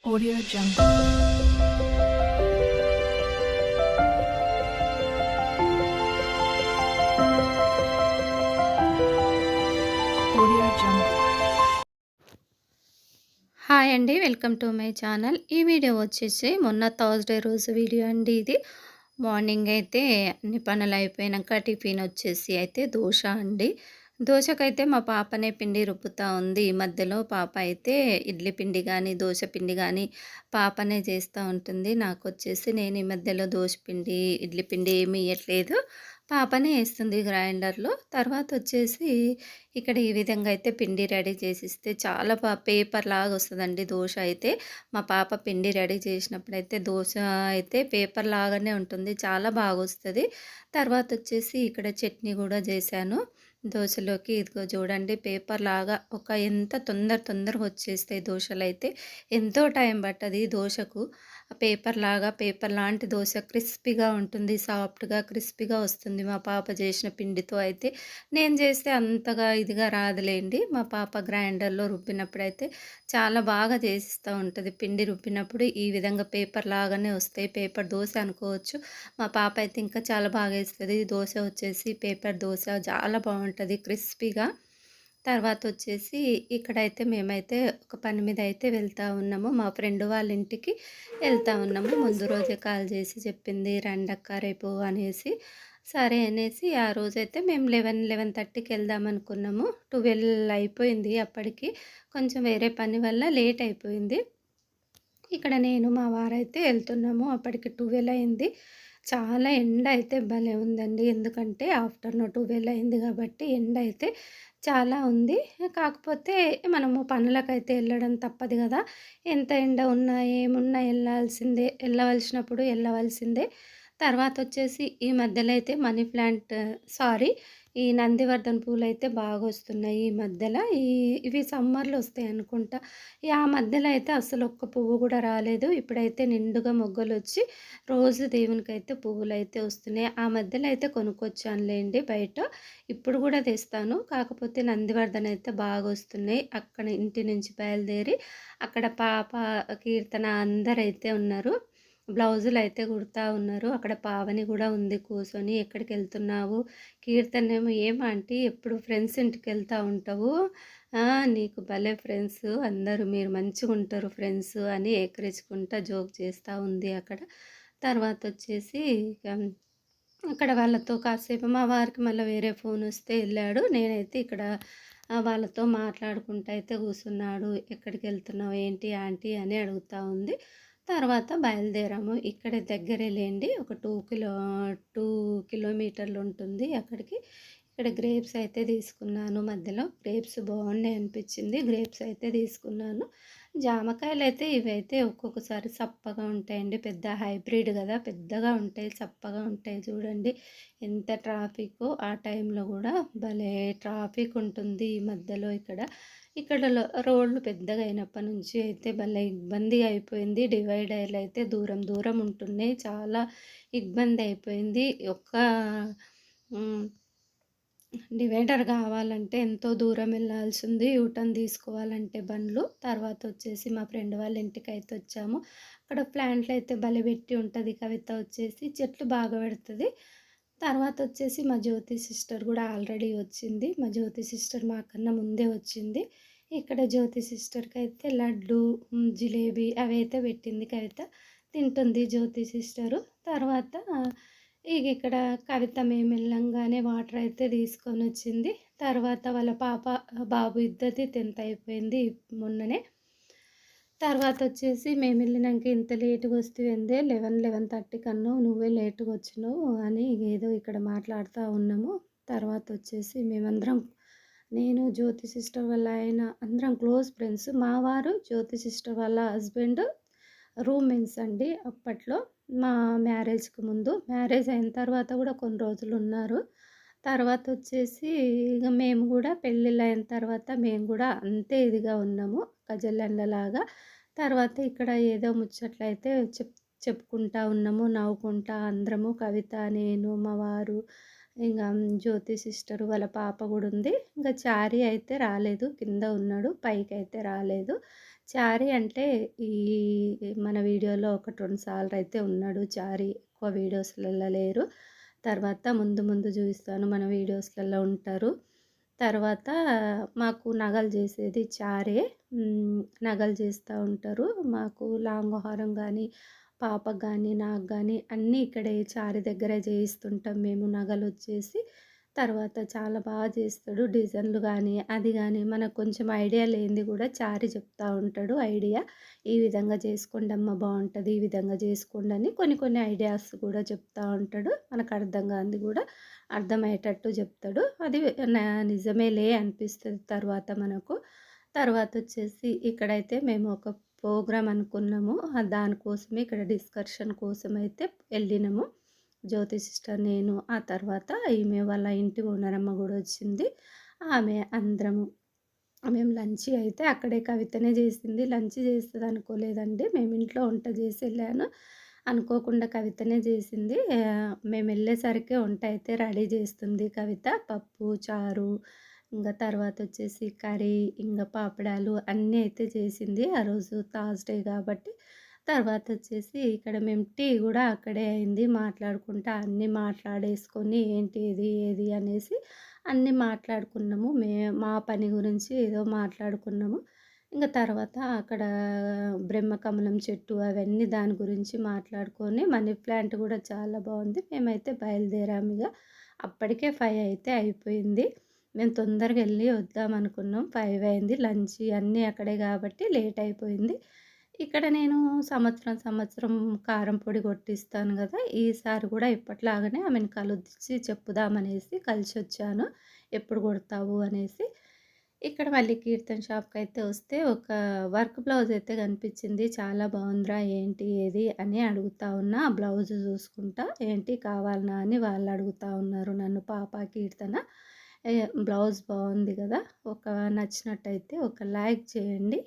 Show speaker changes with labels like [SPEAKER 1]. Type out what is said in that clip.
[SPEAKER 1] Audio Jungle. Audio Jungle.
[SPEAKER 2] Hi అండి, welcome to my channel. ఈ video వచ్చేసి మొన్న థర్స్డే రోజు వీడియో అండి ఇది. మార్నింగ్ అయితే అన్ని పనులు అయిపోయినాక టిఫిన్ వచ్చేసి అయితే దోశ అండి. దోశకైతే మా పాపనే పిండి రుబ్బుతా ఉంది. ఈ మధ్యలో పాప అయితే ఇడ్లీ పిండి కానీ దోశ పిండి కానీ పాపనే చేస్తూ ఉంటుంది. నాకు వచ్చేసి నేను ఈ మధ్యలో దోశ పిండి ఇడ్లీ పిండి ఏమీ ఇవ్వట్లేదు, పాపనే వేస్తుంది గ్రైండర్లో. తర్వాత వచ్చేసి ఇక్కడ ఈ విధంగా అయితే పిండి రెడీ చేసిస్తే చాలా పేపర్ లాగా వస్తుందండి దోశ అయితే. మా పాప పిండి రెడీ చేసినప్పుడైతే దోశ అయితే పేపర్ లాగానే ఉంటుంది, చాలా బాగా వస్తుంది. తర్వాత వచ్చేసి ఇక్కడ చట్నీ కూడా చేశాను దోశలోకి. ఇదిగో చూడండి, పేపర్ లాగా ఎంత తొందరగా వచ్చేస్తాయి దోశలు అయితే. ఎంతో టైం పట్టది దోశకు. పేపర్ లాంటి దోశ క్రిస్పీగా ఉంటుంది, సాఫ్ట్గా క్రిస్పీగా వస్తుంది మా పాప చేసిన పిండితో అయితే. నేను చేస్తే అంతగా ఇదిగా రాదులేండి. మా పాప గ్రైండర్లో రుబ్బినప్పుడైతే చాలా బాగా చేసిస్తూ ఉంటుంది. పిండి రుబ్బినప్పుడు ఈ విధంగా పేపర్ లాగానే వస్తాయి, పేపర్ దోశ అనుకోవచ్చు. మా పాప అయితే ఇంకా చాలా బాగా వేస్తుంది దోశ. వచ్చేసి పేపర్ దోశ చాలా బాగుంటుంది క్రిస్పీగా. తర్వాత వచ్చేసి ఇక్కడైతే మేమైతే ఒక పని మీద అయితే వెళ్తూ ఉన్నాము, మా ఫ్రెండ్ వాళ్ళ ఇంటికి వెళ్తూ ఉన్నాము. ముందు రోజే కాల్ చేసి చెప్పింది రండక్క రేపు అనేసి. సరే అనేసి ఆ రోజైతే మేము 11:30కి వెళ్దాం అనుకున్నాము. 12 అయిపోయింది అప్పటికి. కొంచెం వేరే పని వల్ల లేట్ అయిపోయింది. ఇక్కడ నేను మా వారైతే వెళ్తున్నాము. అప్పటికి 12 అయింది. చాలా ఎండ అయితే భలే ఉందండి. ఎందుకంటే ఆఫ్టర్‌నూన్ 12 అయింది కాబట్టి ఎండ అయితే చాలా ఉంది. కాకపోతే మనము పనులకైతే వెళ్ళడం తప్పదు కదా! ఎంత ఎండ ఉన్నా ఏమున్నా వెళ్ళవలసినప్పుడు వెళ్ళవలసిందే. తర్వాత వచ్చేసి ఈ మధ్యలో అయితే మనీ ప్లాంట్, సారీ, ఈ నందివర్ధన పూలైతే బాగొస్తున్నాయి ఈ మధ్యలో. ఇవి సమ్మర్‌లో వస్తాయి అనుకుంటా. ఆ మధ్యలో అయితే అసలు ఒక్క పువ్వు కూడా రాలేదు. ఇప్పుడైతే నిండుగా మొగ్గలొచ్చి రోజు దేవునికైతే పువ్వులైతే వస్తున్నాయి. ఆ మధ్యలో అయితే కొనుక్కొచ్చానులేండి బయట. ఇప్పుడు కూడా తెస్తాను. కాకపోతే నందివర్ధన అయితే బాగొస్తున్నాయి. అక్కడ ఇంటి నుంచి బయలుదేరి అక్కడ పాప, కీర్తన అందరైతే ఉన్నారు. బ్లౌజులయితే కుడతా ఉన్నారు. అక్కడ పావని కూడా ఉంది కూర్చొని. "ఎక్కడికెళ్తున్నావు?" కీర్తనేమో, "ఏం ఆంటీ ఎప్పుడు ఫ్రెండ్స్ ఇంటికెళ్తా ఉంటావు? నీకు భలే ఫ్రెండ్స్, అందరూ మీరు మంచిగుంటారు ఫ్రెండ్స్" అని ఎక్కిరించుకుంటా జోక్ చేస్తూ ఉంది అక్కడ. తర్వాత వచ్చేసి ఇక అక్కడ వాళ్ళతో కాసేపు మా వారికి మళ్ళీ వేరే ఫోన్ వస్తే వెళ్ళాడు. నేనైతే ఇక్కడ వాళ్ళతో మాట్లాడుకుంటూ అయితే కూర్చున్నాడు. "ఎక్కడికెళ్తున్నావు ఏంటి ఆంటీ" అని అడుగుతూ ఉంది. తర్వాత బయలుదేరాము. ఇక్కడే దగ్గరే లేండి, ఒక 2 కిలోమీటర్లు ఉంటుంది అక్కడికి. ఇక్కడ గ్రేప్స్ అయితే తీసుకున్నాను. మధ్యలో గ్రేప్స్ బాగున్నాయి అనిపించింది, గ్రేప్స్ అయితే తీసుకున్నాను. జామకాయలు అయితే ఇవైతే ఒక్కొక్కసారి సప్పగా ఉంటాయండి. పెద్ద హైబ్రిడ్ కదా, పెద్దగా ఉంటాయి, సప్పగా ఉంటాయి. చూడండి ఎంత ట్రాఫిక్, ఆ టైంలో కూడా భలే ట్రాఫిక్ ఉంటుంది ఈ మధ్యలో. ఇక్కడ రోడ్లు పెద్దగా అయినప్పటి నుంచి అయితే భలే ఇబ్బంది అయిపోయింది. డివైడర్లు అయితే దూరం దూరం ఉంటున్నాయి, చాలా ఇబ్బంది అయిపోయింది. డివైడర్ కావాలంటే ఎంతో దూరం వెళ్ళాల్సింది, యూటర్న్ తీసుకోవాలంటే బండ్లు. తర్వాత వచ్చేసి మా ఫ్రెండ్ వాళ్ళ ఇంటికి అయితే వచ్చాము. అక్కడ ప్లాంట్లు అయితే భలే పెట్టి ఉంటుంది. కవిత వచ్చేసి చెట్లు బాగా పెడుతుంది. తర్వాత వచ్చేసి మా జ్యోతి సిస్టర్ కూడా ఆల్రెడీ వచ్చింది. మా జ్యోతి సిస్టర్ మాకన్నా ముందే వచ్చింది. ఇక్కడ జ్యోతి సిస్టర్కి అయితే లడ్డు, జిలేబీ అవి అయితే పెట్టింది కవిత. తింటుంది జ్యోతి సిస్టరు. తర్వాత ఇక్కడ కవిత మేము వెళ్ళంగానే వాటర్ అయితే తీసుకొని వచ్చింది. తర్వాత వాళ్ళ పాప, బాబు ఇద్దరిది 10th అయిపోయింది మొన్ననే. తర్వాత వచ్చేసి మేము వెళ్ళినాక ఇంత లేటుగా వస్తేందే 11:30 కన్నావు, నువ్వే లేటుగా వచ్చినావు అని ఏదో ఇక్కడ మాట్లాడుతూ ఉన్నాము. తర్వాత వచ్చేసి మేమందరం, నేను జ్యోతి సిస్టర్ వాళ్ళ ఆయన అందరం క్లోజ్ ఫ్రెండ్స్. మా వారు జ్యోతి సిస్టర్ వాళ్ళ హస్బెండ్ రూమ్మేట్స్ అండి అప్పట్లో, మా మ్యారేజ్కి ముందు. మ్యారేజ్ అయిన తర్వాత కూడా కొన్ని రోజులు ఉన్నారు. తర్వాత వచ్చేసి ఇక మేము కూడా పెళ్ళిళ్ళు అయిన తర్వాత మేము కూడా అంతే ఇదిగా ఉన్నాము, కజల్లెండలాగా. తర్వాత ఇక్కడ ఏదో ముచ్చట్లయితే చెప్పుకుంటా ఉన్నాము, నవ్వుకుంటా అందరము, కవిత, నేను, మా వారు, ఇంకా జ్యోతి సిస్టరు వాళ్ళ పాప కూడా ఉంది. ఇంకా చారి అయితే రాలేదు, కింద ఉన్నాడు, పైకి అయితే రాలేదు. చారి అంటే ఈ మన వీడియోలో ఒకటి 2 సార్లయితే ఉన్నాడు చారి. ఎక్కువ వీడియోస్‌లల్ల లేరు. తర్వాత ముందు ముందు చూయిస్తాను మన వీడియోస్‌లల్ల ఉంటారు. తర్వాత మాకు నగలు జేసేది చారే. నగలు జేస్తా ఉంటారు. మాకు లాంగ్ హారం గానీ, పాపకు గానీ, నాకు గానీ అన్నీ ఇక్కడే చారి దగ్గరే జేయిస్తుంటాం మేము నగలొచ్చేసి. తర్వాత చాలా జేస్తాడు. డిజైన్‌లు గానీ, అది గానీ మనకు కొంచెం ఐడియా లేనిది గూడా చారి చెప్తా ఉంటాడు ఐడియా. ఈ విధంగా చేసుకోండమ్మా బావుంటది. ఈ విధంగా జేసుకోండని కొన్ని కొన్ని ఐడియాస్ గూడా చెప్తా ఉంటాడు. మనకు అర్థం గానిది గూడా అర్థమయ్యేటట్టు జెప్తాడు. అది నిజమేలే అనిపిస్తది తర్వాత మనకు. తర్వాతొచ్చేసి ఇక్కడైతే మేము ఒక ప్రోగ్రామ్ అనుకున్నాము. దానికోసమే ఇక్కడ డిస్కషన్ కోసమైతే ఎళ్ళినాము. జ్యోతి సిస్టర్, నేను, ఆ తర్వాత ఈమె వాళ్ళ ఇంటి ఓనరమ్మ గూడా వచ్చింది. ఆమె అందరము మేము లంచ్ అయితే అక్కడే కవితనే జేసింది. లంచ్ జేస్తదనుకోలేదండి. మేము ఇంట్లో వంట జేసెళ్ళాను. అనుకోకుండా కవితనే జేసింది. మేమెళ్ళేసరికి వంట అయితే రెడీ జేస్తుంది కవిత. పప్పు, చారు, ఇంగ తర్వాతొచ్చేసి కర్రీ, ఇంగ పాపడాలు అన్నీ అయితే చేసింది. ఆ రోజు థర్స్‌డే గాబట్టి. తర్వాతొచ్చేసి ఇక్కడ మేము టీ గూడా అక్కడే అయింది. మాట్లాడుకుంటా అన్నీ మాట్లాడేసుకొని ఏంటి ఇది, ఏది అనేసి అన్నీ మాట్లాడుకున్నాము. మా పని గురించి ఏదో మాట్లాడుకున్నాము. ఇంగ తర్వాత అక్కడ బ్రహ్మకమలం చెట్టు అవన్నీ దాని గురించి మాట్లాడుకొని మనీ ప్లాంట్ గూడా చాలా బావుంది. మేమైతే బయలుదేరామిగ. అప్పటికే 5 అయితే అయిపోయింది. మేము తొందరగా ఎళ్లి వద్దామనుకున్నాం. 5 అయింది. లంచ్ అన్నీ అక్కడే గాబట్టి లేట్ అయిపోయింది. ఇక్కడ నేను సంవత్సరం కారం పొడి కొట్టిస్తాను గదా! ఈసారి గూడా ఎప్పటిలాగానే ఆమెను కలిసి చెప్పుదామనేసి కలిసొచ్చాను. ఎప్పుడు కొడతావు అనేసి. ఇక్కడ మళ్ళీ కీర్తన్ షాప్‌కైతే వస్తే ఒక వర్క్ బ్లౌజ్ అయితే కనిపించింది. చాలా బావుందిరా ఏంటి ఏది అని అడుగుతా ఉన్నా. ఆ బ్లౌజ్ చూసుకుంటా ఏంటి కావాలనా అని వాళ్ళు అడుగుతా ఉన్నారు నన్ను పాప, కీర్తన. బ్లౌజ్ బావుంది గదా! నచ్చినట్టయితే ఒక లైక్ చేయండి.